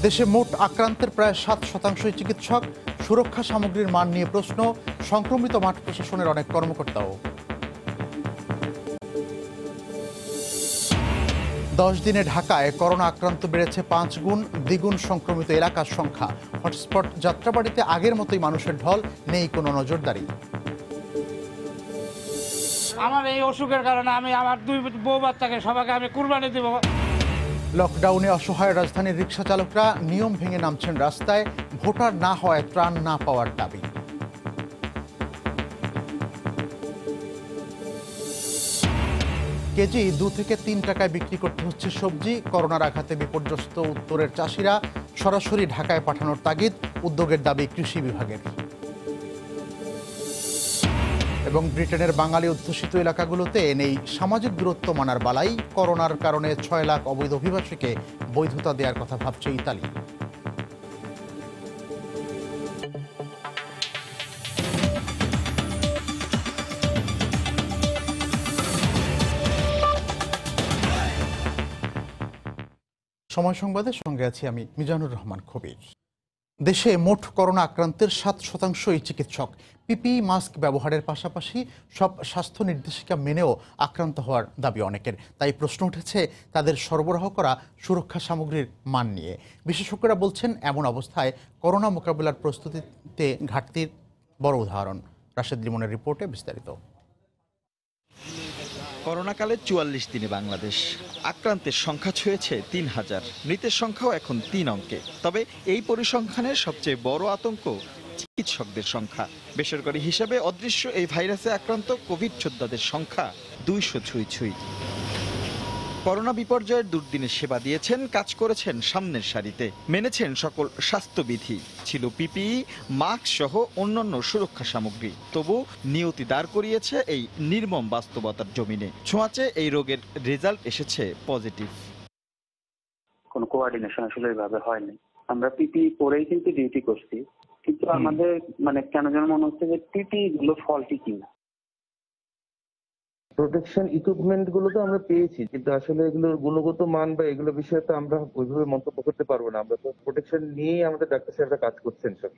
দেশে মোট আক্রান্তের প্রায় 7% চিকিৎসক। সুরক্ষা সামগ্রীর মান নিয়ে প্রশ্ন। সংক্রমিত মাঠ প্রশাসনের অনেক কর্মকর্তাও। 10 দিনে ঢাকায় করোনা আক্রান্ত বেড়েছে 5 গুণ, দ্বিগুণ সংক্রমিত এলাকার সংখ্যা। হটস্পট যাত্রাবাড়িতে আগের মতোই মানুষের ঢল, নেই কোনো নজরদারি। আমার এই অসুখের কারণে আমি আমার 2 বউ বাচ্চাকে সবাইকে আমি কুরবানি দেব। লকডাউনে অসহায় রাজধানীর রিকশা চালকরা নিয়ম ভেঙে নামছেন রাস্তায়। ভোটার না হওয়ায় ত্রাণ না পাওয়ার দাবি। কেজি 2 থেকে 3 টাকায় বিক্রি করতে হচ্ছে সবজি। করোনার আঘাতে বিপর্যস্ত উত্তরের চাষিরা, সরাসরি ঢাকায় পাঠানোর তাগিদ। উদ্যোগের দাবি কৃষি বিভাগের। এবং ব্রিটেনের বাঙালি অধ্যুষিত এলাকাগুলোতে নেই সামাজিক দূরত্ব মানার বালাই। করোনার কারণে 6 লাখ অবৈধ অভিবাসীকে বৈধতা দেওয়ার কথা ভাবছে ইতালি। সময় সংবাদের সঙ্গে আছি আমি মিজানুর রহমান কবির। দেশে মোট করোনা আক্রান্তের 7%ই চিকিৎসক। পিপিই মাস্ক ব্যবহারের পাশাপাশি সব স্বাস্থ্য নির্দেশিকা মেনেও আক্রান্ত হওয়ার দাবি অনেকের। তাই প্রশ্ন উঠেছে তাদের সরবরাহ করা সুরক্ষা সামগ্রীর মান নিয়ে। বিশেষজ্ঞরা বলছেন এমন অবস্থায় করোনা মোকাবিলার প্রস্তুতিতে ঘাটতির বড় উদাহরণ। রাশেদ লিমনের রিপোর্টে বিস্তারিত। করোনাকালে 44 দিনে বাংলাদেশ আক্রান্তের সংখ্যা ছুঁয়েছে 3000, মৃতের সংখ্যাও এখন 3 অঙ্কে। তবে এই পরিসংখ্যানের সবচেয়ে বড় আতঙ্ক চিকিৎসকদের সংখ্যা। বেসরকারি হিসাবে অদৃশ্য এই ভাইরাসে আক্রান্ত কোভিড যোদ্ধাদের সংখ্যা 200 ছুঁই। করোনা বিপর্যয়ের দুর্দিনে সেবা দিয়েছেন, কাজ করেছেন সামনের সারিতে, মেনেছেন সকল স্বাস্থ্যবিধি। ছিল পিপিই, মাস্ক সহ অন্যান্য সুরক্ষা সামগ্রী। তবু নিয়তি দাঁড় করিয়েছে এই নির্মম বাস্তবতার জমিনে। ছোঁয়াচে এই রোগের রেজাল্ট এসেছে পজিটিভ। কোনো কোঅর্ডিনেশন আসলে এইভাবে হয়নি। আমরা পিপিই পরেই কিন্তু ডিউটি করছি, কিন্তু আমাদের কেন যেন মনে হচ্ছে যে পিপিই গুলো ফল্টি কিনা। প্রোটেকশন ইকুইপমেন্ট গুলো তো আমরা পেয়েছি, কিন্তু আসলে এগুলোর গুণগত মান বা এগুলো বিষয়ে তো আমরা ওইভাবে মন্তব্য করতে পারবো না। আমরা তো প্রোটেকশন নিয়েই আমাদের ডাক্তার সাহেবরা কাজ করছেন সব।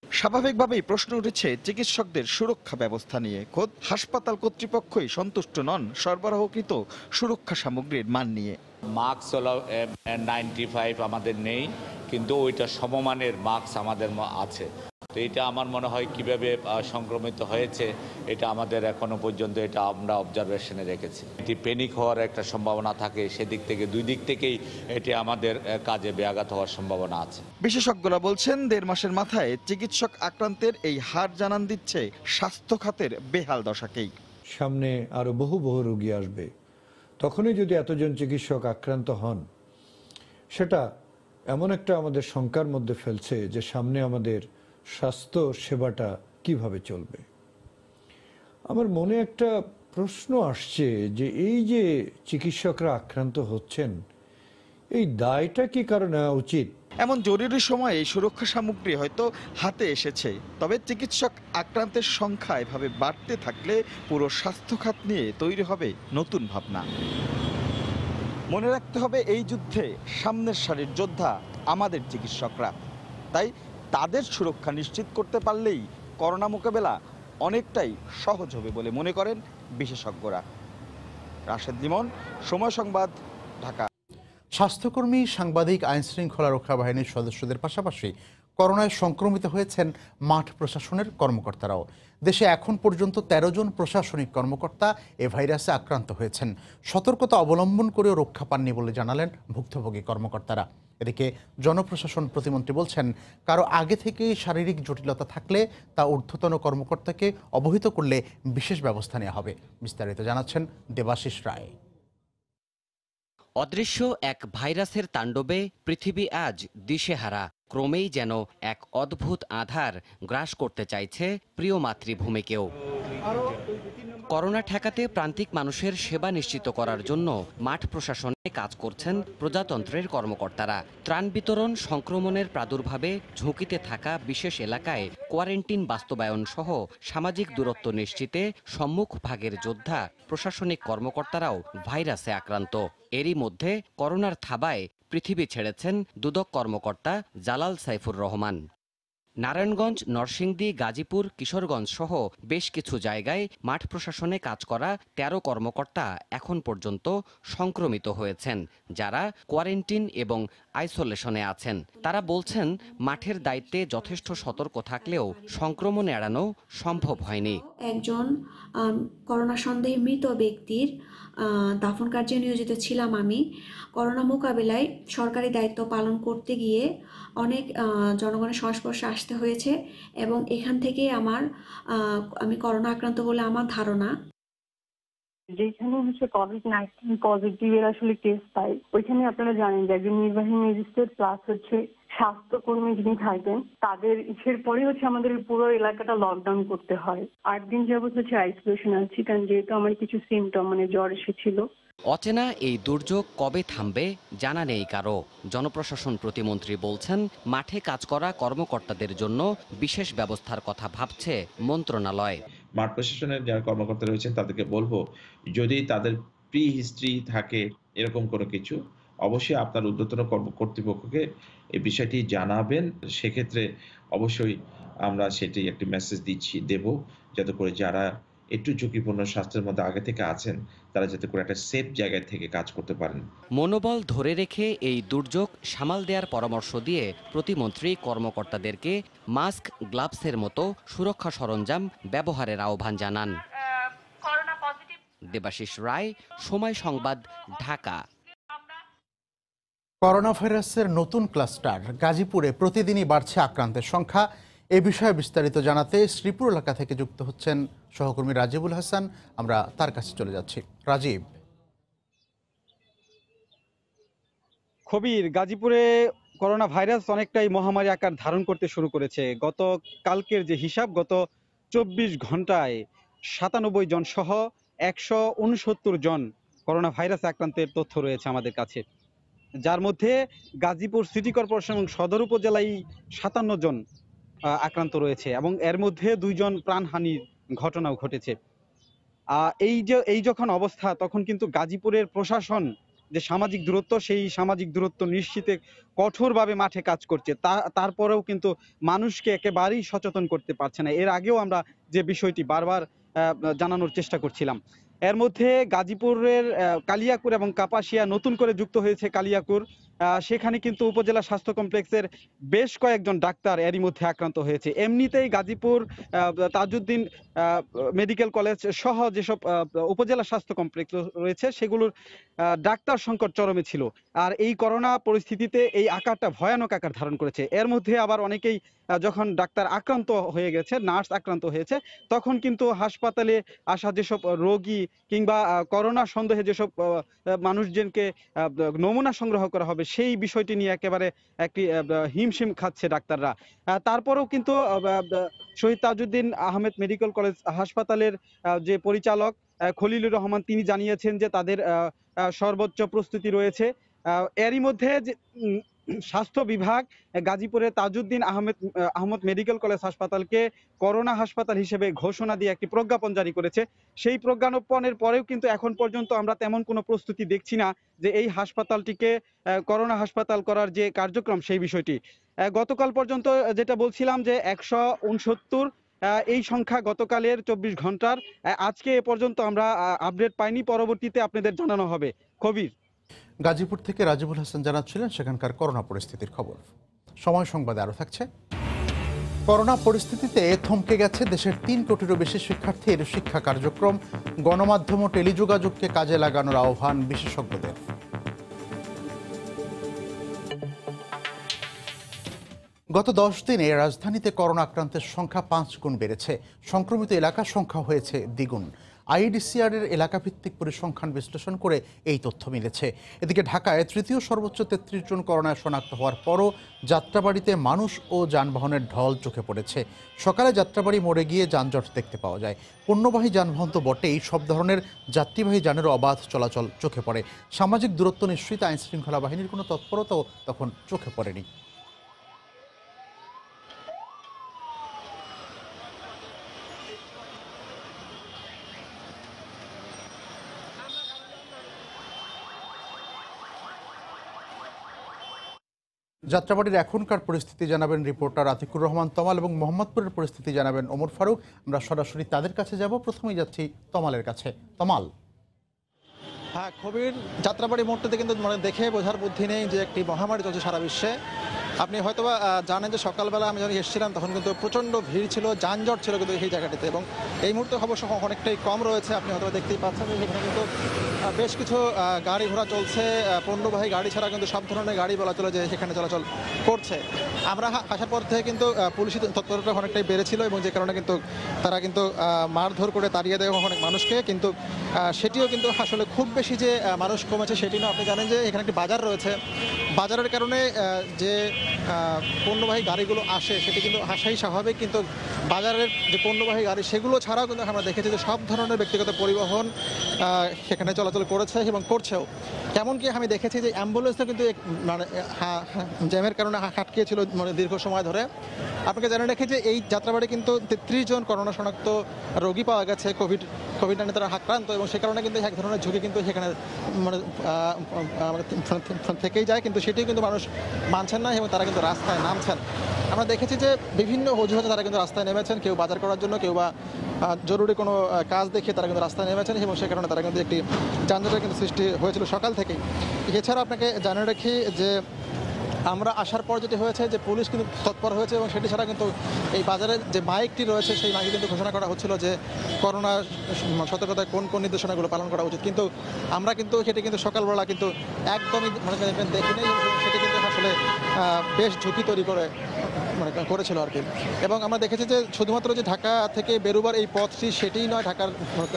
স্বাভাবিকভাবেই প্রশ্ন উঠেছে চিকিৎসকদের সুরক্ষা ব্যবস্থা নিয়ে। খোদ হাসপাতাল কর্তৃপক্ষই সন্তুষ্ট নন সরবরাহকৃত সুরক্ষা সামগ্রীর মান নিয়ে। মাস্ক হলো N95 আমাদের নেই, কিন্তু ওইটা সমমানের মাস্ক আমাদের আছে। তো এটা আমার মনে হয় কিভাবে সংক্রমিত হয়েছে এটা আমাদের এখনো পর্যন্ত এটা আমরা অবজারভেশনে রেখেছি। এটি প্যানিক হওয়ার একটা সম্ভাবনা থাকে, সেদিক থেকে 2 দিক থেকেই এটি আমাদের কাজে ব্যাঘাত হওয়ার সম্ভাবনা আছে। বিশেষজ্ঞরা বলছেন 1.5 মাসের মাথায় চিকিৎসক আক্রান্তের এই হার জানান দিচ্ছে স্বাস্থ্য খাতের বেহাল দশাকেই। সামনে আরো বহু রোগী আসবে, তখনই যদি এতজন চিকিৎসক আক্রান্ত হন, সেটা এমন একটা আমাদের শঙ্কার মধ্যে ফেলছে যে সামনে আমাদের স্বাস্থ্য সেবাটা কিভাবে চলবে। আমার মনে একটা প্রশ্ন আসছে যে এই যে চিকিৎসকরা আক্রান্ত হচ্ছেন, এই দায়টা কি কারো নেওয়া উচিত? এমন জরুরি সময়ে এই সুরক্ষা সামগ্রী হয়তো হাতে এসেছে, তবে চিকিৎসক আক্রান্তের সংখ্যা এভাবে বাড়তে থাকলে পুরো স্বাস্থ্য খাত নিয়ে তৈরি হবে নতুন ভাবনা। মনে রাখতে হবে এই যুদ্ধে সামনের সারির যোদ্ধা আমাদের চিকিৎসকরা। তাই তাদের সুরক্ষা নিশ্চিত করতে পারলেই করোনা মোকাবেলা অনেকটাই সহজ হবে বলে মনে করেন বিশেষজ্ঞরা। রাশেদ লিমন, সময় সংবাদ, ঢাকা। স্বাস্থ্যকর্মী, সাংবাদিক, আইনশৃঙ্খলা রক্ষা বাহিনীর সদস্যদের পাশাপাশি করোনায় সংক্রমিত হয়েছেন মাঠ প্রশাসনের কর্মকর্তারাও। দেশে এখন পর্যন্ত 13 জন প্রশাসনিক কর্মকর্তা এ ভাইরাসে আক্রান্ত হয়েছেন। সতর্কতা অবলম্বন করেও রক্ষা পাননি বলে জানালেন ভুক্তভোগী কর্মকর্তারা। এদিকে জনপ্রশাসন প্রতিমন্ত্রী বলছেন, কারো আগে থেকেই শারীরিক জটিলতা থাকলে তা ঊর্ধ্বতন কর্মকর্তাকে অবহিত করলে বিশেষ ব্যবস্থা নেওয়া হবে। বিস্তারিত জানাচ্ছেন দেবাশিস রায়। অদৃশ্য এক ভাইরাসের তাণ্ডবে পৃথিবী আজ দিশেহারা। ক্রমেই যেন এক অদ্ভুত আঁধার গ্রাস করতে চাইছে প্রিয় মাতৃভূমিকেও। করোনা ঠেকাতে প্রান্তিক মানুষের সেবা নিশ্চিত করার জন্য মাঠ প্রশাসনে কাজ করছেন প্রজাতন্ত্রের কর্মকর্তারা। ত্রাণ বিতরণ, সংক্রমণের প্রাদুর্ভাবে ঝুঁকিতে থাকা বিশেষ এলাকায় কোয়ারেন্টিন বাস্তবায়ন সহ সামাজিক দূরত্ব নিশ্চিতে সম্মুখ ভাগের যোদ্ধা প্রশাসনিক কর্মকর্তারাও ভাইরাসে আক্রান্ত। এরই মধ্যে করোনার থাবায় পৃথিবী ছেড়েছেন দুদক কর্মকর্তা জালাল সাইফুর রহমান। নারায়ণগঞ্জ, নরসিংদী, গাজীপুর, কিশোরগঞ্জ সহ বেশ কিছু জায়গায় মাঠ প্রশাসনে কাজ করা ১৩ কর্মকর্তা এখন পর্যন্ত সংক্রমিত হয়েছেন, যারা কোয়ারেন্টিন এবং আইসোলেশনে আছেন। তারা বলছেন, মাঠের দায়িত্বে যথেষ্ট সতর্ক থাকলেও সংক্রমণ এড়ানো সম্ভব হয়নি। একজন করোনা সন্দেহে মৃত ব্যক্তির দাফন কার্যে নিয়োজিত ছিলাম আমি। করোনা মোকাবিলায় সরকারি দায়িত্ব পালন করতে গিয়ে অনেক জনগণের সংস্পর্শে আসতে হয়েছে এবং এখান থেকে আমি করোনা আক্রান্ত বলে আমার ধারণা। যেখানে COVID-19 পজিটিভের আসলে কেস পাই, ওইখানে আপনারা জানেন যে একজন নির্বাহী ম্যাজিস্ট্রেট প্লাস স্বাস্থ্যকর্মী যিনি থাকবেন, তাদের ইসের পরে আমাদের পুরো এলাকাটা লকডাউন করতে হয়। 8 দিন যাবত আইসোলেশন আছি, কারণ যেহেতু আমার কিছু সিমটম জ্বর এসেছিল। অচেনা এই দুর্যোগ কবে থামবে জানা নেই কারো। জনপ্রশাসন প্রতিমন্ত্রী বলছেন, মাঠে কাজ করা কর্মকর্তাদের জন্য বিশেষ ব্যবস্থার কথা ভাবছে মন্ত্রণালয়। মাঠ প্রশাসনের যারা কর্মকর্তা রয়েছেন তাদেরকে বলবো, যদি তাদের প্রি হিস্ট্রি থাকে এরকম কোনো কিছু, অবশ্যই আপনার ঊর্ধ্বতন কর্তৃপক্ষকে এই বিষয়টি জানাবেন। সেক্ষেত্রে অবশ্যই আমরা সেটি একটি মেসেজ দেব, যাতে করে যারা একটু ঝুঁকিপূর্ণ স্বাস্থ্যের মধ্যে আগে থেকে আছেন তারা যাতে করে একটা সেফ জায়গা থেকে কাজ করতে পারেন। মনোবল ধরে রেখে এই দুর্যোগ সামাল দেওয়ার পরামর্শ দিয়ে প্রতিমন্ত্রী কর্মকর্তাদেরকে মাস্ক, গ্লাভসের মতো সুরক্ষা সরঞ্জাম ব্যবহারের আহ্বান জানান। দেবাশিস রায়, সময় সংবাদ, ঢাকা। করোনা ভাইরাসের নতুন ক্লাস্টার গাজীপুরে প্রতিদিনই বাড়ছে আক্রান্তের সংখ্যা। এ বিষয়ে বিস্তারিত জানাতে শ্রীপুর এলাকা থেকে যুক্ত হচ্ছেন সহকর্মী রাজিবুল হাসান। আমরা তার কাছে চলে যাচ্ছি। রাজীব। খবির, গাজীপুরে করোনা ভাইরাস অনেকটাই মহামারী আকার ধারণ করতে শুরু করেছে। গত কালকের যে হিসাব, গত 24 ঘন্টায় 97 জন সহ 169 জন করোনা ভাইরাস আক্রান্তের তথ্য রয়েছে আমাদের কাছে, যার মধ্যে গাজীপুর সিটি কর্পোরেশন এবং সদর উপজেলায় 57 জন আক্রান্ত রয়েছে এবং এর মধ্যে 2 জন প্রাণহানির ঘটনাও ঘটেছে। এই যখন অবস্থা, তখন কিন্তু গাজীপুরের প্রশাসন যে সামাজিক দূরত্ব, সেই সামাজিক দূরত্ব নিশ্চিতে কঠোরভাবে মাঠে কাজ করছে। তারপরেও কিন্তু মানুষকে একেবারেই সচেতন করতে পারছে না। এর আগেও আমরা যে বিষয়টি বারবার জানানোর চেষ্টা করছিলাম। এর মধ্যে গাজীপুরের কালিয়াকুর এবং কাপাসিয়া নতুন করে যুক্ত হয়েছে কালিয়াকুর। সেখানে কিন্তু উপজেলা স্বাস্থ্য কমপ্লেক্সের বেশ কয়েকজন ডাক্তার এরই মধ্যে আক্রান্ত হয়েছে। এমনিতেই গাজীপুর তাজউদ্দিন মেডিকেল কলেজ সহ যেসব উপজেলা স্বাস্থ্য কমপ্লেক্স রয়েছে সেগুলোর ডাক্তার সংকট চরমে ছিল। আর এই করোনা পরিস্থিতিতে এই আকারটা ভয়ানক আকার ধারণ করেছে। এর মধ্যে আবার অনেকেই যখন ডাক্তার আক্রান্ত হয়ে গেছে, নার্স আক্রান্ত হয়েছে, তখন কিন্তু হাসপাতালে আসা যেসব রোগী কিংবা করোনা সন্দেহে যেসব মানুষজনকে নমুনা সংগ্রহ করা হবে, সেই বিষয়টি নিয়ে একেবারে একটি হিমশিম খাচ্ছে ডাক্তাররা। তারপরেও কিন্তু শহীদ তাজউদ্দিন আহমেদ মেডিকেল কলেজ হাসপাতালের যে পরিচালক খলিলুর রহমান, তিনি জানিয়েছেন যে তাদের সর্বোচ্চ প্রস্তুতি রয়েছে। এরই মধ্যে যে স্বাস্থ্য বিভাগ গাজীপুরে তাজউদ্দিন আহমদ মেডিকেল কলেজ হাসপাতালকে করোনা হাসপাতাল হিসেবে ঘোষণা দিয়ে একটি প্রজ্ঞাপন জারি করেছে। সেই প্রজ্ঞাপনের পরেও কিন্তু এখন পর্যন্ত আমরা তেমন কোনো প্রস্তুতি দেখছি না যে এই হাসপাতালটিকে করোনা হাসপাতাল করার যে কার্যক্রম, সেই বিষয়টি। গতকাল পর্যন্ত যেটা বলছিলাম যে 169, এই সংখ্যা গতকালের 24 ঘন্টার। আজকে এ পর্যন্ত আমরা আপডেট পাইনি, পরবর্তীতে আপনাদের জানানো হবে। কবির। গাজীপুর থেকে রাজিবুল হাসান জানাচ্ছিলেন সেখানকার করোনা পরিস্থিতির খবর। সময় সংবাদে আরও থাকছে। করোনা পরিস্থিতিতে থমকে গেছে দেশের 3 কোটিরও বেশি শিক্ষার্থীর শিক্ষা কার্যক্রম। গণমাধ্যম ও টেলিযোগাযোগকে কাজে লাগানোর আহ্বান বিশেষজ্ঞদের। গত 10 দিনে রাজধানীতে করোনা আক্রান্তের সংখ্যা 5 গুণ বেড়েছে। সংক্রমিত এলাকার সংখ্যা হয়েছে দ্বিগুণ। আইডিসিআর এর এলাকাভিত্তিক পরিসংখ্যান বিশ্লেষণ করে এই তথ্য মিলেছে। এদিকে ঢাকায় তৃতীয় সর্বোচ্চ 33 জন করোনায় শনাক্ত হওয়ার পরও যাত্রাবাড়িতে মানুষ ও যানবাহনের ঢল চোখে পড়েছে। সকালে যাত্রাবাড়ি মোড়ে গিয়ে যানজট দেখতে পাওয়া যায়। পণ্যবাহী যানবাহন তো বটেই, সব ধরনের যাত্রীবাহী যানেরও অবাধ চলাচল চোখে পড়ে। সামাজিক দূরত্ব নিশ্চিত আইন শৃঙ্খলা বাহিনীর কোনো তৎপরতাও তখন চোখে পড়েনি। যাত্রাবাড়ির এখনকার পরিস্থিতি জানাবেন রিপোর্টার আতিকুর রহমান তমাল এবং মোহাম্মদপুরের পরিস্থিতি জানাবেন ওমর ফারুক। আমরা সরাসরি তাদের কাছে যাব। প্রথমেই যাচ্ছি তমালের কাছে। তমাল। হ্যাঁ, কবির যাত্রাবাড়ি মোড়টাতে কিন্তু দেখে বোঝার বুদ্ধি নেই যে একটি মহামারী চলছে সারা বিশ্বে। আপনি হয়তোবা জানেন যে সকালবেলা আমি যখন এসেছিলাম তখন কিন্তু প্রচণ্ড ভিড় ছিল, যানজট ছিল কিন্তু এই জায়গাটিতে, এবং এই মুহূর্তে অবশ্য অনেকটাই কম রয়েছে। আপনি হয়তো দেখতেই পাচ্ছেন যে এখানে কিন্তু বেশ কিছু গাড়ি ঘোড়া চলছে, পণ্যবাহী গাড়ি ছাড়া কিন্তু সব ধরনের গাড়ি বলা চলে যে সেখানে চলাচল করছে। আমরা আসার পর থেকে কিন্তু পুলিশি তৎপরতা অনেকটাই বেড়েছিল, এবং যে কারণে কিন্তু তারা কিন্তু মারধর করে তাড়িয়ে দেয় অনেক মানুষকে, কিন্তু সেটিও কিন্তু আসলে খুব বেশি যে মানুষ কমেছে সেটি না। আপনি জানেন যে এখানে একটি বাজার রয়েছে, বাজারের কারণে যে পণ্যবাহী গাড়িগুলো আসে সেটি কিন্তু আসাই স্বাভাবিক, কিন্তু বাজারের যে পণ্যবাহী গাড়ি সেগুলো ছাড়াও কিন্তু আমরা দেখেছি যে সব ধরনের ব্যক্তিগত পরিবহন সেখানে চলাচল করেছে এবং করছেও। এমনকি আমি দেখেছি যে অ্যাম্বুলেন্সও কিন্তু মানে জ্যামের কারণে আটকেছিল মানে দীর্ঘ সময় ধরে। আপনাকে জানিয়ে রেখে যে এই যাত্রাবাড়ি কিন্তু 33 জন করোনা শনাক্ত রোগী পাওয়া গেছে, কোভিড-19 তারা আক্রান্ত, এবং সে কারণে কিন্তু এক ধরনের ঝুঁকি কিন্তু সেখানে মানে থেকেই যায়, কিন্তু সেটিও কিন্তু মানুষ মানছেন না এবং তারা কিন্তু রাস্তায় নামছেন। আমরা দেখেছি যে বিভিন্ন অজুহাতে তারা কিন্তু রাস্তায় নেমেছেন, কেউ বাজার করার জন্য, কেউ বা জরুরি কোনো কাজ দেখে তারা কিন্তু রাস্তায় নেমেছেন, এবং সে কারণে তারা কিন্তু একটি যানজটের কিন্তু সৃষ্টি হয়েছিল সকাল থেকেই। এছাড়া আপনাকে জানিয়ে রাখি যে আমরা আসার পর যেটি হয়েছে যে পুলিশ কিন্তু তৎপর হয়েছে, এবং সেটি ছাড়া কিন্তু এই বাজারের যে মাইকটি রয়েছে সেই মাইকে কিন্তু ঘোষণা করা হচ্ছিল যে করোনা সতর্কতায় কোন কোন নির্দেশনাগুলো পালন করা উচিত, কিন্তু আমরা কিন্তু সেটি কিন্তু সকালবেলা কিন্তু একদমই মানে দেখি নেই, সেটি কিন্তু আসলে বেশ ঝুঁকি তৈরি মানে করেছিল আর কি। এবং আমরা দেখেছি যে শুধুমাত্র যে ঢাকা থেকে বেরোবার এই পথটি সেটিই নয়,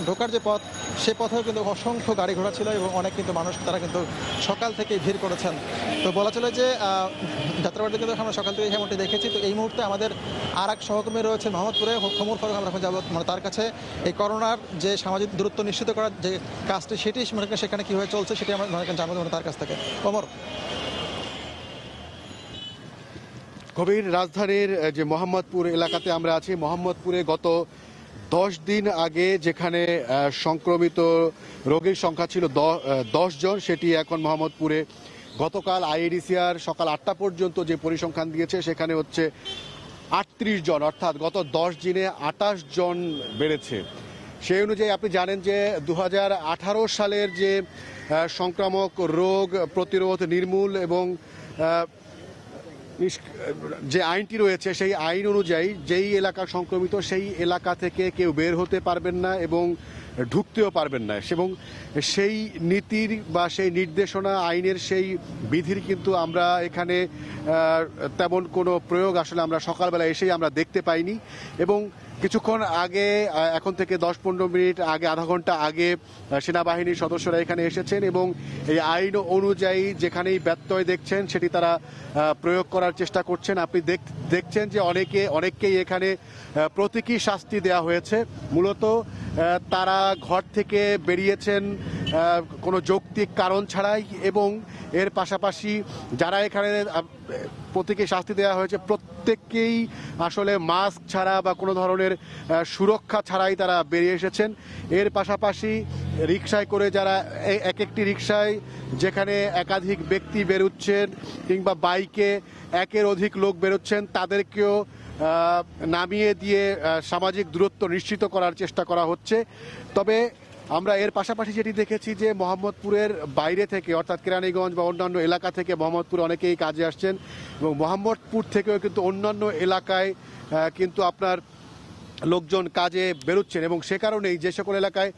ঢোকার যে পথ সে পথেও কিন্তু অসংখ্য গাড়ি ঘোড়া ছিল, এবং অনেক কিন্তু মানুষ তারা কিন্তু সকাল থেকেই ভিড় করেছেন। তো বলা চলে যে যাত্রাবাড়িতে কিন্তু আমরা সকাল থেকে এমনটি দেখেছি। তো এই মুহূর্তে আমাদের আর এক সহকর্মী রয়েছে মোহাম্মদপুরে, ওমর ফারুক। আমরা এখন যাবো মানে তার কাছে এই করোনার যে সামাজিক দূরত্ব নিশ্চিত করার যে কাজটি সেটি সেখানে কীভাবে চলছে সেটি আমরা জানবো তার কাছ থেকে। ওমর। কবির, রাজধানীর যে মোহাম্মদপুর এলাকাতে আমরা আছি। মোহাম্মদপুরে গত 10 দিন আগে যেখানে সংক্রমিত রোগীর সংখ্যা ছিল 10 জন, সেটি এখন মোহাম্মদপুরে গতকাল আইইডিসিআর সকাল 8টা পর্যন্ত যে পরিসংখ্যান দিয়েছে সেখানে হচ্ছে 38 জন, অর্থাৎ গত 10 দিনে 28 জন বেড়েছে। সেই অনুযায়ী আপনি জানেন যে 2018 সালের যে সংক্রামক রোগ প্রতিরোধ, নির্মূল এবং যে আইনটি রয়েছে সেই আইন অনুযায়ী যেই এলাকা সংক্রমিত সেই এলাকা থেকে কেউ বের হতে পারবেন না এবং ঢুকতেও পারবেন না, এবং সেই নীতির বা সেই নির্দেশনা আইনের সেই বিধির কিন্তু আমরা এখানে তেমন কোনো প্রয়োগ আসলে আমরা সকালবেলা এসেই আমরা দেখতে পাইনি। এবং কিছুক্ষণ আগে, এখন থেকে 10-15 মিনিট আগে, আধা ঘন্টা আগে সেনাবাহিনীর সদস্যরা এখানে এসেছেন, এবং এই আইন অনুযায়ী যেখানেই ব্যত্যয় দেখছেন সেটি তারা প্রয়োগ করার চেষ্টা করছেন। আপনি দেখছেন যে অনেককেই এখানে প্রতীকী শাস্তি দেওয়া হয়েছে। মূলত তারা ঘর থেকে বেরিয়েছেন কোনো যৌক্তিক কারণ ছাড়াই, এবং এর পাশাপাশি যারা এখানে প্রতীকী শাস্তি দেওয়া হয়েছে প্রত্যেককেই আসলে মাস্ক ছাড়া বা কোনো ধরনের সুরক্ষা ছাড়াই তারা বেরিয়ে এসেছেন। এর পাশাপাশি রিকশায় করে যারা একটি রিকশায় যেখানে একাধিক ব্যক্তি বেরোচ্ছেন কিংবা বাইকে একের অধিক লোক বেরোচ্ছেন তাদেরকেও নামিয়ে দিয়ে সামাজিক দূরত্ব নিশ্চিত করার চেষ্টা করা হচ্ছে। তবে আমরা এর পাশাপাশি যেটি দেখেছি যে মোহাম্মদপুরের বাইরে থেকে, অর্থাৎ কেরানীগঞ্জ বা অন্যান্য এলাকা থেকে মোহাম্মদপুরে অনেকেই কাজে আসছেন, এবং মোহাম্মদপুর থেকেও কিন্তু অন্যান্য এলাকায় কিন্তু আপনার লোকজন কাজে বেরোচ্ছেন, এবং সে কারণেই যে সকল এলাকায়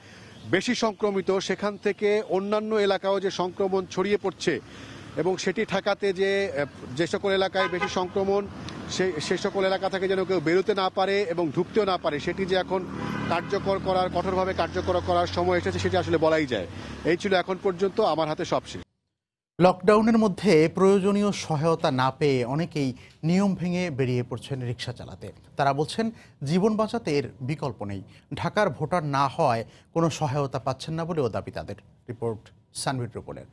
বেশি সংক্রমিত সেখান থেকে অন্যান্য এলাকাও যে সংক্রমণ ছড়িয়ে পড়ছে, এবং সেটি ঠেকাতে যে সকল এলাকায় বেশি সংক্রমণ সে সকল এলাকা থেকে যেন কেউ বেরোতে না পারে এবং ঢুকতেও না পারে, সেটি যে এখন কঠোরভাবে কার্যকর করার সময় এসেছে সেটি আসলে বলাই যায়। এই ছিল এখন পর্যন্ত আমার হাতে সব শেষ। লকডাউনের মধ্যে প্রয়োজনীয় সহায়তা না পেয়ে অনেকেই নিয়ম ভেঙে বেরিয়ে পড়ছেন রিকশা চালাতে। তারা বলছেন জীবন বাঁচাতে এর বিকল্প নেই। ঢাকার ভোটার না হওয়ায় কোনো সহায়তা পাচ্ছেন না বলেও দাবি তাদের। রিপোর্ট সানভির রিপোর্টের।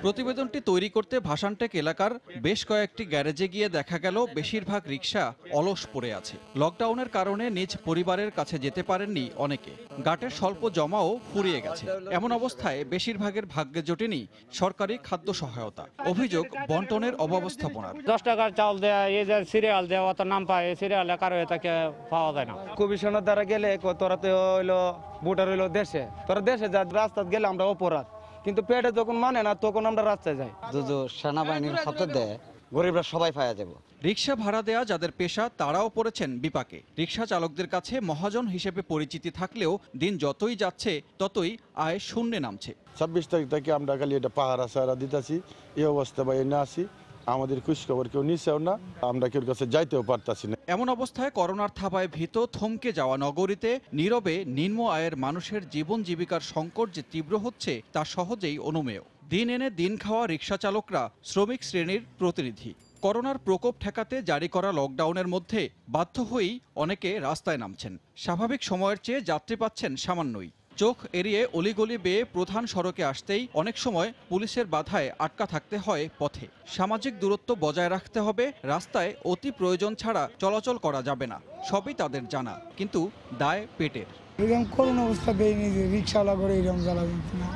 প্রতিবেদনটি তৈরি করতে ভাসানটেক এলাকার বেশ কয়েকটি গ্যারেজে গিয়ে দেখা গেল বেশিরভাগ রিকশা অলস পড়ে আছে। লকডাউনের কারণে নিজ পরিবারের কাছে যেতে পারেননি অনেকে। গাটের স্বল্প জমাও ফুরিয়ে গেছে। এমন অবস্থায় বেশিরভাগের ভাগ্যে জোটেনি সরকারি খাদ্য সহায়তা। অভিযোগ বন্টনের অব্যবস্থাপনার। 10 টাকার চাল দেয়া, এই যে সিরিয়াল দেওয়া তো নাম পায়, সিরিয়ালে কারো তাকে পাওয়া যায় না। কমিশনের দ্বারা গেলে তোরা তো হইলো ভোটার হইলো দেশে, তোরা দেশে যা রাস্তা গেলে আমরা অপরাধ, কিন্তু পেটে যখন মানে না তখন আমরা রাস্তায় যাই। সেনাবাহিনীর হাতে দেয় গরিবরা সবাই পাওয়া যাবে। রিকশা ভাড়া দেয়া যাদের পেশা তারাও পড়েছেন বিপাকে। রিকশা চালকদের কাছে মহাজন হিসেবে পরিচিতি থাকলেও দিন যতই যাচ্ছে ততই আয় শূন্যে নামছে। 26 তারিখ থেকে আমরা খালি এটা পাহারা সাহারা দিতেছি, এই অবস্থা বা এনে আসি, আমাদের খোঁজখবর কেউ নিছেও না, আমরা কেউ কাছে যাইতেও পারতাছি না। এমন অবস্থায় করোনার থাবায় ভীত থমকে যাওয়া নগরীতে নীরবে নিম্ন আয়ের মানুষের জীবন জীবিকার সংকট যে তীব্র হচ্ছে তা সহজেই অনুমেয়। দিন এনে দিন খাওয়া রিকশা চালকরা শ্রমিক শ্রেণীর প্রতিনিধি। করোনার প্রকোপ ঠেকাতে জারি করা লকডাউনের মধ্যে বাধ্য হয়েই অনেকে রাস্তায় নামছেন। স্বাভাবিক সময়ের চেয়ে যাত্রী পাচ্ছেন সামান্যই। চোখ এড়িয়ে অলিগলি বেয়ে প্রধান সড়কে আসতেই অনেক সময় পুলিশের বাধায় আটকা থাকতে হয় পথে। সামাজিক দূরত্ব বজায় রাখতে হবে, রাস্তায় অতি প্রয়োজন ছাড়া চলাচল করা যাবে না, সবই তাদের জানা, কিন্তু দায় পেটের। এরকম করোনা অবস্থা বেরিয়ে নিয়ে রিক্সাওয়ালা করে এরকম জ্বালাবেন না।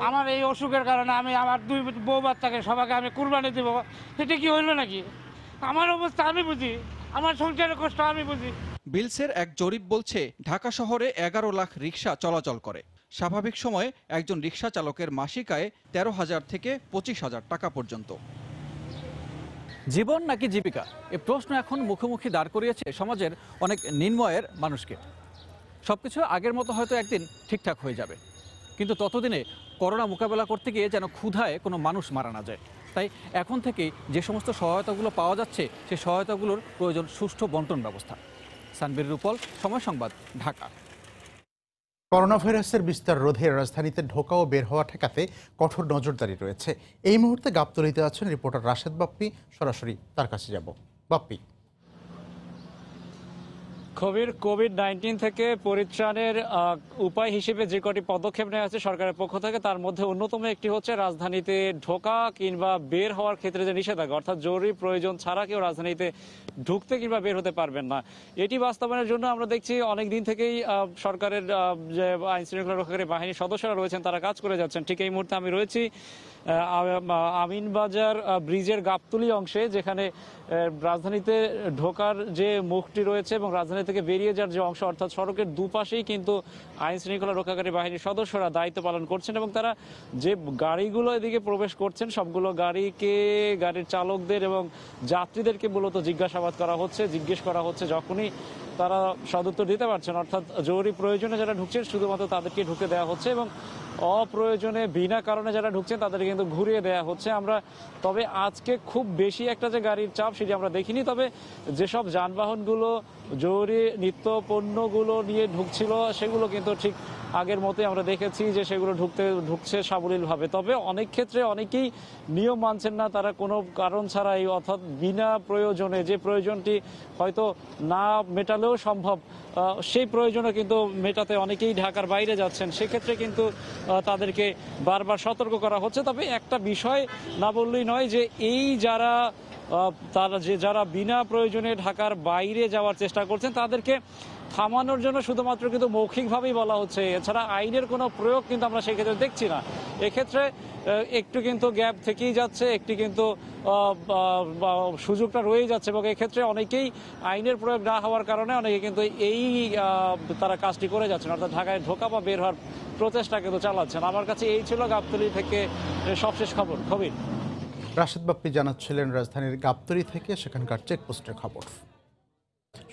আমার এই অসুখের কারণে আমি আমার 2 বউ বাচ্চাকে সবাইকে আমি কুরবানি দেব, এটা কি হইলো নাকি? আমার অবস্থা আমি বুঝি, আমার সংসারের কষ্ট আমি বুঝি। বিলসের এক জরিপ বলছে ঢাকা শহরে 11 লাখ রিকশা চলাচল করে। স্বাভাবিক সময়ে একজন রিকশা চালকের মাসিক আয় 13,000 থেকে 25,000 টাকা পর্যন্ত। জীবন নাকি জীবিকা, এ প্রশ্ন এখন মুখোমুখি দাঁড় করিয়েছে সমাজের অনেক নিম্ন আয়ের মানুষকে। সবকিছু আগের মতো হয়তো একদিন ঠিকঠাক হয়ে যাবে, কিন্তু ততদিনে করোনা মোকাবেলা করতে গিয়ে যেন ক্ষুধায় কোনো মানুষ মারা না যায়। তাই এখন থেকেই যে সমস্ত সহায়তাগুলো পাওয়া যাচ্ছে সেই সহায়তাগুলোর প্রয়োজন সুষ্ঠু বন্টন ব্যবস্থা। সানবীর রূপল, সময় সংবাদ, ঢাকা। করোনা ভাইরাসের বিস্তার রোধে রাজধানীতে ঢোকা ও বের হওয়া ঠেকাতে কঠোর নজরদারি রয়েছে। এই মুহূর্তে গাবতলীতে আছেন রিপোর্টার রাশেদ বাপ্পি, সরাসরি তার কাছে যাব। বাপ্পি, কোভিড-19 থেকে পরিত্রাণের উপায় হিসেবে যে কটি পদক্ষেপ নেওয়া হচ্ছে সরকারের পক্ষ থেকে, তার মধ্যে অন্যতম একটি হচ্ছে রাজধানীতে ঢোকা কিংবা বের হওয়ার ক্ষেত্রে যে নিষেধাজ্ঞা, অর্থাৎ জরুরি প্রয়োজন ছাড়া কেউ রাজধানীতে ঢুকতে কিংবা বের হতে পারবেন না। এটি বাস্তবায়নের জন্য আমরা দেখছি অনেক দিন থেকেই সরকারের যে আইন শৃঙ্খলা রক্ষাকারী বাহিনীর সদস্যরা রয়েছেন তারা কাজ করে যাচ্ছেন। ঠিক এই মুহূর্তে আমি রয়েছি আমিনবাজার ব্রিজের গাবতলী অংশে, যেখানে রাজধানীতে ঢোকার যে মুখটি রয়েছে এবং রাজধানী থেকে বেরিয়ে যাওয়ার যে অংশ, অর্থাৎ সড়কের দুপাশেই কিন্তু আইন শৃঙ্খলা রক্ষাকারী বাহিনীর সদস্যরা দায়িত্ব পালন করছেন এবং তারা যে গাড়িগুলো এদিকে প্রবেশ করছেন সবগুলো গাড়ির চালকদের এবং যাত্রীদেরকে মূলত জিজ্ঞাসাবাদ করা হচ্ছে, জিজ্ঞেস করা হচ্ছে। যখনই তারা সদুত্তর দিতে পারছেন, অর্থাৎ জরুরি প্রয়োজনে যারা ঢুকছেন শুধুমাত্র তাদেরকে ঢুকে দেওয়া হচ্ছে এবং অপ্রয়োজনে বিনা কারণে যারা ঢুকছেন তাদের কিন্তু ঘুরিয়ে দেওয়া হচ্ছে। তবে আজকে খুব বেশি একটা যে গাড়ির চাপ সেটি আমরা দেখিনি, তবে যেসব যানবাহনগুলো জরুরি নিত্য পণ্যগুলো নিয়ে ঢুকছিল সেগুলো কিন্তু ঠিক আগের মতোই আমরা দেখেছি যে সেগুলো ঢুকছে সাবলীলভাবে। তবে অনেক ক্ষেত্রে অনেকেই নিয়ম মানছেন না, তারা কোনো কারণ ছাড়াই, অর্থাৎ বিনা প্রয়োজনে, যে প্রয়োজনটি হয়তো না মেটালেও সম্ভব সেই প্রয়োজনে কিন্তু মেটাতে অনেকেই ঢাকার বাইরে যাচ্ছেন। সেক্ষেত্রে কিন্তু তাদেরকে বারবার সতর্ক করা হচ্ছে। তবে একটা বিষয় না বললেই নয় যে এই যারা বিনা প্রয়োজনে ঢাকার বাইরে যাওয়ার চেষ্টা করছেন তাদেরকে থামানোর জন্য শুধুমাত্র কিন্তু মৌখিকভাবেই বলা হচ্ছে, এছাড়া আইনের কোনো প্রয়োগ কিন্তু আমরা সেক্ষেত্রে দেখছি না। এক্ষেত্রে একটু কিন্তু গ্যাপ থেকেই যাচ্ছে, একটি কিন্তু সুযোগটা রয়ে যাচ্ছে এবং এক্ষেত্রে অনেকেই আইনের প্রয়োগ না হওয়ার কারণে অনেকে কিন্তু তারা কাজটি করে যাচ্ছেন, অর্থাৎ ঢাকায় ঢোকা বা বের হওয়ার প্রচেষ্টা কিন্তু চালাচ্ছেন। আমার কাছে এই ছিল গাবতলী থেকে সবশেষ খবর। খবির, রাশেদ বাপ্পি জানাচ্ছিলেন রাজধানীর গাবতলী থেকে সেখানকার চেকপোস্টের খবর।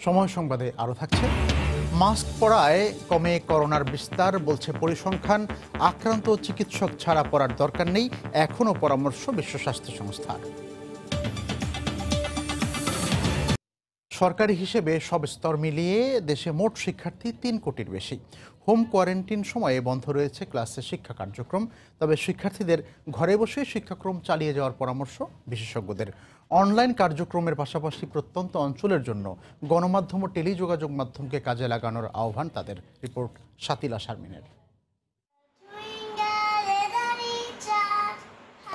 সময় সংবাদে আরও থাকছে। মাস্ক পরায় কমে করোনার বিস্তার, বলছে পরিসংখ্যান। আক্রান্ত চিকিৎসক ছাড়া পড়ার দরকার নেই, এখনও পরামর্শ বিশ্ব স্বাস্থ্য সংস্থার। সরকারি হিসেবে সব স্তর মিলিয়ে দেশে মোট শিক্ষার্থী 3 কোটির বেশি। হোম কোয়ারেন্টিন সময়ে বন্ধ রয়েছে ক্লাসে শিক্ষা কার্যক্রম, তবে শিক্ষার্থীদের ঘরে বসে শিক্ষাক্রম চালিয়ে যাওয়ার পরামর্শ বিশেষজ্ঞদের। অনলাইন কার্যক্রমের পাশাপাশি প্রত্যন্ত অঞ্চলের জন্য গণমাধ্যম ও টেলিযোগাযোগ মাধ্যমকে কাজে লাগানোর আহ্বান তাদের। রিপোর্ট শাতিলা শারমিনের।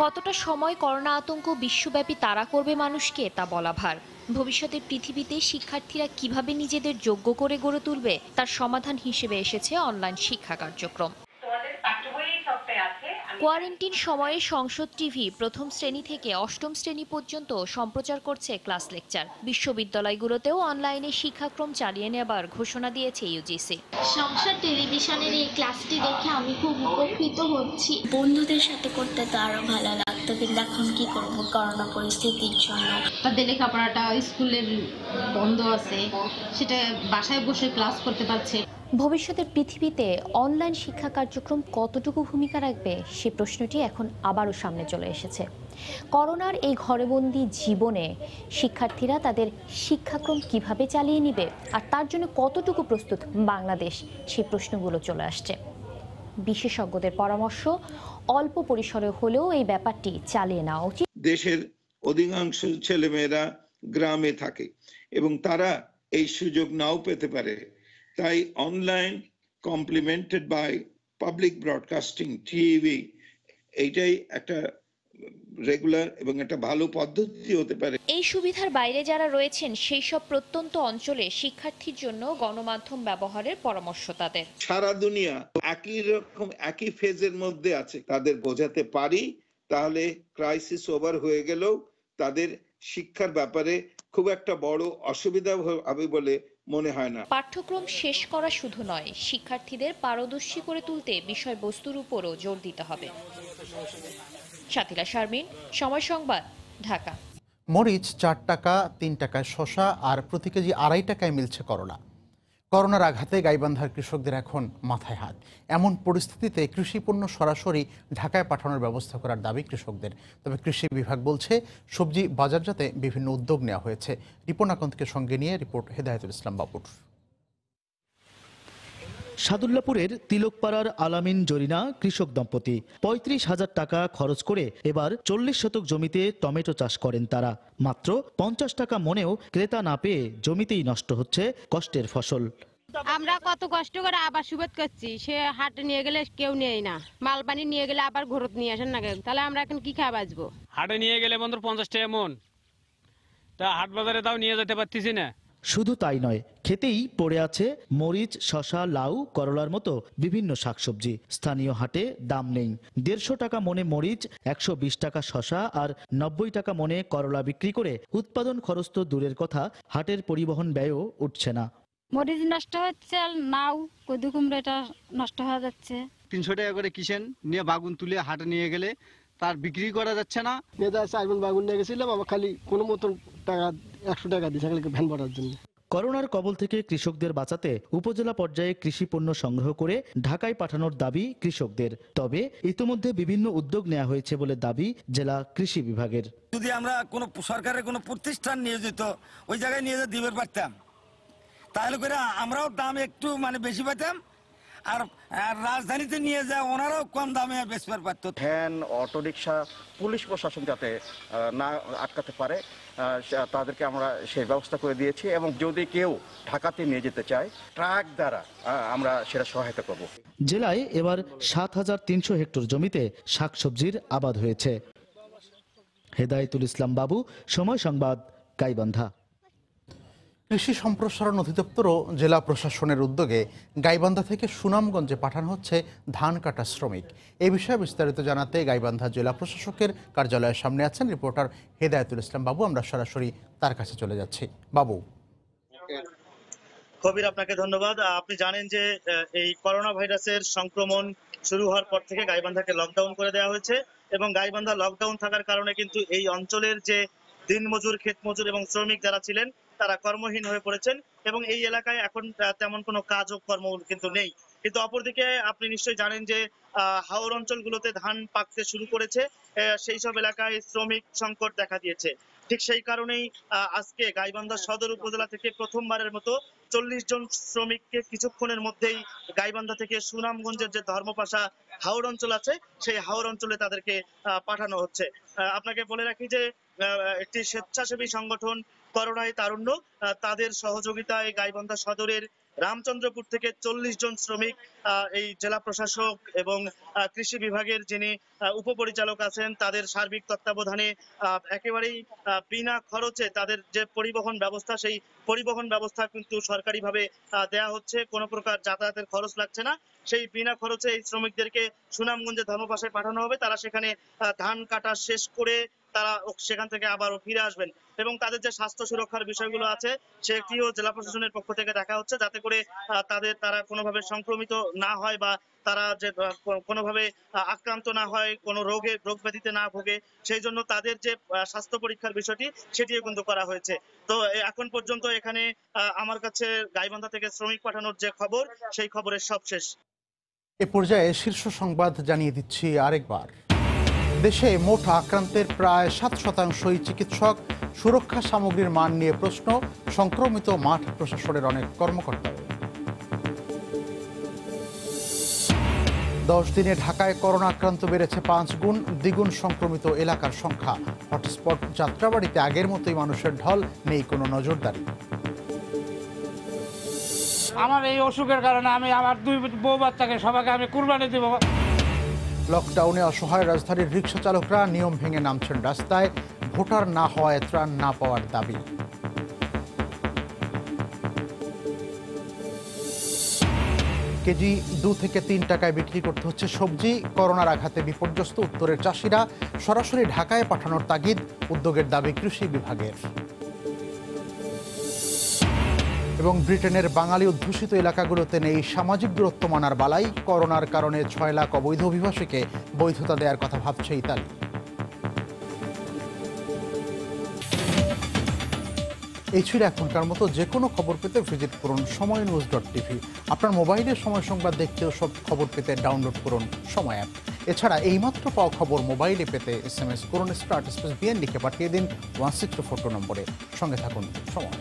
কতটা সময় করোনা আতঙ্ক বিশ্বব্যাপী তাড়া করবে মানুষকে তা বলা ভার। ভবিষ্যতের পৃথিবীতে শিক্ষার্থীরা কিভাবে নিজেদের যোগ্য করে গড়ে তুলবে তার সমাধান হিসেবে এসেছে অনলাইন শিক্ষা কার্যক্রম। কোয়ারেন্টিন সময়ে সংসদ টিভি প্রথম শ্রেণী থেকে অষ্টম শ্রেণী পর্যন্ত সম্প্রচার করছে ক্লাস লেকচার। বিশ্ববিদ্যালয়গুলোতেও অনলাইনে শিক্ষাক্রম চালিয়ে নেবার ঘোষণা দিয়েছে ইউজিসি। সংসদ টেলিভিশনের এই ক্লাসটি দেখে আমি খুব উপকৃত হচ্ছি। বন্ধুদের সাথে করতে তো আরো ভালো লাগতো, কিন্তু এখন কি করব করোনা পরিস্থিতির জন্য। তাদের লেখাপড়াটা স্কুলের বন্ধ আছে, সেটা বাসায় বসে ক্লাস করতে পারছে। ভবিষ্যতের পৃথিবীতে অনলাইন শিক্ষা কার্যক্রম কতটুকু ভূমিকা রাখবে সে প্রশ্নটি এখন আবারও সামনে চলে এসেছে। করোনার এই ঘরবন্দি জীবনে শিক্ষার্থীরা তাদের শিক্ষাক্রম কিভাবে চালিয়ে নেবে আর তার জন্য কতটুকু প্রস্তুত বাংলাদেশ, সেই প্রশ্নগুলো চলে আসছে। বিশেষজ্ঞদের পরামর্শ, অল্প পরিসরে হলেও এই ব্যাপারটি চালিয়ে নেওয়া উচিত। দেশের অধিকাংশ ছেলেমেয়েরা গ্রামে থাকে এবং তারা এই সুযোগ নাও পেতে পারে। তাই online complemented by public broadcasting TV এইটাই একটা রেগুলার এবং একটা ভালো পদ্ধতি হতে পারে। এই সুবিধার বাইরে যারা রয়েছেন সেই সব প্রত্যন্ত অঞ্চলে শিক্ষার্থীর জন্য গণমাধ্যম ব্যবহারের পরামর্শ তাদের। সারা দুনিয়া একই রকম একই ফেজের মধ্যে আছে, তাদের বোঝাতে পারি তাহলে ক্রাইসিস ওভার হয়ে গেলেও তাদের শিক্ষার ব্যাপারে খুব একটা বড় অসুবিধা হবে বলে মনে হয় না। পাঠ্যক্রম শেষ করা শুধু নয়, শিক্ষার্থীদের পারদর্শী করে তুলতে বিষয়বস্তুর উপরও জোর দিতে হবে। সাথিলা শারমিন, সময় সংবাদ, ঢাকা। মরিচ 4 টাকা, 3 টাকায় শসা আর প্রতি কেজি 2.5 টাকায় মিলছে করলা। করোনার আঘাতে গাইবান্ধার কৃষকদের এখন মাথায় হাত। এমন পরিস্থিতিতে কৃষি পণ্য সরাসরি ঢাকায় পাঠানোর ব্যবস্থা করার দাবি কৃষকদের। তবে কৃষি বিভাগ বলছে সবজি বাজারজাতে বিভিন্ন উদ্যোগ নেওয়া হয়েছে। রিপন আকন্তকে সঙ্গে নিয়ে রিপোর্ট হেদায়েতুল ইসলাম বাবুর। সাদুল্লাপুরের তিলকপাড়ার আলামিন জরিনা কৃষক দম্পতি 35,000 টাকা খরচ করে এবার 40 শতক জমিতে টমেটো চাষ করেন তারা। মাত্র 50 টাকা মনেও ক্রেতা না পেয়ে জমিতেই নষ্ট হচ্ছে কষ্টের ফসল। আমরা কত কষ্ট করে আবার সুবাদ করছি, সে হাটে নিয়ে গেলে কেউ নেয় না, মালবানি নিয়ে গেলে আবার ঘরত নিয়ে আসেন না, তাহলে আমরা এখন কি খাওয়া বাঁচবো? হাটে নিয়ে গেলে বন্ধু 50 টাকা মন, তা হাট বাজারে তাও নিয়ে যেতে পারতেছি না। শুধু তাই নয়, খেতেই পড়ে আছে মরিচ, শসা, লাউ, করলার মতো বিভিন্ন শাকসবজি। স্থানীয় হাটে দাম নেই। 150 টাকা মনে মরিচ, 120 টাকা শসা আর 90 টাকা মনে করলা বিক্রি করে উৎপাদন খরচ তো দূরের কথা, হাটের পরিবহন ব্যয়ও উঠছে না। মরিচ নষ্ট হচ্ছে, নাও কদু কুমড়ো এটা নষ্ট হয়ে যাচ্ছে। 300 টাকা করে কিসেন নিয়ে বাগুন তুলে হাটে নিয়ে গেলে তার বিক্রি করা যাচ্ছে না। নেতা 4 মণ বাগুন নিয়ে গেছিলাম, আমার খালি কোনো মতন টাকা 100 টাকা দিয়েছে ভ্যান ভরার জন্য। করোনার কবল থেকে কৃষকদের বাঁচাতে উপজেলা পর্যায়ে কৃষি পণ্য সংগ্রহ করে ঢাকায় পাঠানোর দাবি কৃষকদের। তবে ইতিমধ্যে বিভিন্ন উদ্যোগ নেওয়া হয়েছে বলে দাবি জেলা কৃষি বিভাগের। যদি আমরা কোনো সরকারের কোনো প্রতিষ্ঠান নিয়ে যেত, ওই জায়গায় নিয়ে যেতে দিতে পারতাম, তাহলে করে আমরাও দাম একটু বেশি পেতাম, আর রাজধানীতে নিয়ে যায় ওনারাও কম দামে বেচতে পারতো। ভ্যান, অটোরিকশা, পুলিশ প্রশাসন যাতে না আটকাতে পারে তাদেরকে আমরা সেই ব্যবস্থা করে দিয়েছি, এবং যদি কেউ ঢাকাতে নিয়ে যেতে চায় ট্রাক দ্বারা আমরা সেটা সহায়তা করব। জেলায় এবার 7,300 হেক্টর জমিতে শাকসবজির আবাদ হয়েছে। হেদায়েতুল ইসলাম বাবু, সময় সংবাদ, গাইবান্ধা। কৃষি সম্প্রসারণ অধিদপ্তর ও জেলা প্রশাসনের উদ্যোগে গাইবান্ধা থেকে সুনামগঞ্জে পাঠানো হচ্ছে ধান কাটা শ্রমিক। এই বিষয়ে বিস্তারিত জানাতে গাইবান্ধা জেলা প্রশাসকের কার্যালয়ের সামনে আছেন রিপোর্টার হেদায়েতুল ইসলাম বাবু। আমরা সরাসরি তার কাছে চলে যাচ্ছি। বাবু। কবির, আপনাকে ধন্যবাদ। আপনি জানেন যে এই করোনা ভাইরাসের সংক্রমণ শুরু হওয়ার পর থেকে গাইবান্ধাকে লকডাউন করে দেওয়া হয়েছে, এবং গাইবান্ধা লকডাউন থাকার কারণে কিন্তু এই অঞ্চলের যে দিনমজুর, ক্ষেত মজুর এবং শ্রমিক যারা ছিলেন তারা কর্মহীন হয়ে পড়েছেন, এবং এই এলাকায় এখন তেমন কোনো কাজ ও কর্ম কিন্তু নেই। কিন্তু অপরদিকে আপনি নিশ্চয়ই জানেন যে হাওর অঞ্চলগুলোতে ধান পাকতে শুরু করেছে, সেই সব এলাকায় শ্রমিক সংকট দেখা দিয়েছে। ঠিক সেই কারণেই আজকে গাইবান্ধা সদর উপজেলা থেকে প্রথমবারের মতো 40 জন শ্রমিককে কিছুক্ষণের মধ্যেই গাইবান্ধা থেকে সুনামগঞ্জের যে ধর্মপাশা হাওর অঞ্চল আছে সেই হাওর অঞ্চলে তাদেরকে পাঠানো হচ্ছে। আপনাকে বলে রাখি যে একটি স্বেচ্ছাসেবী সংগঠন করোনায় তারুণ্য, তাদের সহযোগিতায় গাইবান্ধা সদরের রামচন্দ্রপুর থেকে 40 জন শ্রমিক এই জেলা প্রশাসক এবং কৃষি বিভাগের যিনি উপপরিচালক আছেন তাদের সার্বিক তত্ত্বাবধানে একেবারেই বিনা খরচে তাদের যে পরিবহন ব্যবস্থা, সেই পরিবহন ব্যবস্থা কিন্তু সরকারিভাবে দেয়া হচ্ছে, কোনো প্রকার যাতায়াতের খরচ লাগছে না। সেই বিনা খরচে এই শ্রমিকদেরকে সুনামগঞ্জে ধর্মপাশায় পাঠানো হবে। তারা সেখানে ধান কাটা শেষ করে তারা সেখান থেকে আবারও ফিরে আসবেন এবং তাদের যে স্বাস্থ্য সুরক্ষার বিষয়গুলো আছে সেটিও জেলা প্রশাসনের পক্ষ থেকে দেখা হচ্ছে, যাতে করে তারা কোনোভাবে সংক্রমিত না হয় বা তারা যে কোনোভাবে আক্রান্ত না হয়, কোনো রোগ ব্যাধিতে না ভোগে, সেই জন্য তাদের যে স্বাস্থ্য পরীক্ষার বিষয়টি সেটিও কিন্তু করা হয়েছে। তো এখন পর্যন্ত এখানে আমার কাছে গাইবান্ধা থেকে শ্রমিক পাঠানোর যে খবর, সেই খবরের সব শেষ। এ পর্যায়ে শীর্ষ সংবাদ জানিয়ে দিচ্ছি আরেকবার। দেশে মোট আক্রান্তের প্রায় 7%ই চিকিৎসক। সুরক্ষা সামগ্রীর মান নিয়ে প্রশ্ন, সংক্রমিত মাঠ প্রশাসনের অনেক কর্মকর্তা। 10 দিনে ঢাকায় করোনা আক্রান্ত বেড়েছে 5 গুণ, দ্বিগুণ সংক্রমিত এলাকার সংখ্যা। হটস্পট যাত্রাবাড়িতে আগের মতোই মানুষের ঢল, নেই কোনো নজরদারি। আমার এই অসুখের কারণে আমি আমার 2 বউ বাচ্চাকে সবাইকে আমি কুরবানি দিব। লকডাউনে অসহায় রাজধানীর রিকশা চালকরা নিয়ম ভেঙে নামছেন রাস্তায়। ভোটার না হওয়ায় ত্রাণ না পাওয়ার দাবি। কেজি 2 থেকে 3 টাকায় বিক্রি করতে হচ্ছে সবজি। করোনার আঘাতে বিপর্যস্ত উত্তরের চাষিরা, সরাসরি ঢাকায় পাঠানোর তাগিদ, উদ্যোগের দাবি কৃষি বিভাগের। এবং ব্রিটেনের বাঙালি অধ্যুষিত এলাকাগুলোতে নেই সামাজিক দূরত্ব মানার বালাই। করোনার কারণে 6 লাখ অবৈধ অভিবাসীকে বৈধতা দেওয়ার কথা ভাবছে ইতালি। এই ছিল এখনকার মতো। যে কোনো খবর পেতে ভিজিট করুন সময়নিউজ.tv। আপনার মোবাইলে সময় সংবাদ দেখতেও সব খবর পেতে ডাউনলোড করুন সময় অ্যাপ। এছাড়া এইমাত্র পাওয়া খবর মোবাইলে পেতে SMS করুন *BN লিখে পাঠিয়ে দিন 16242 নম্বরে। সঙ্গে থাকুন সময়।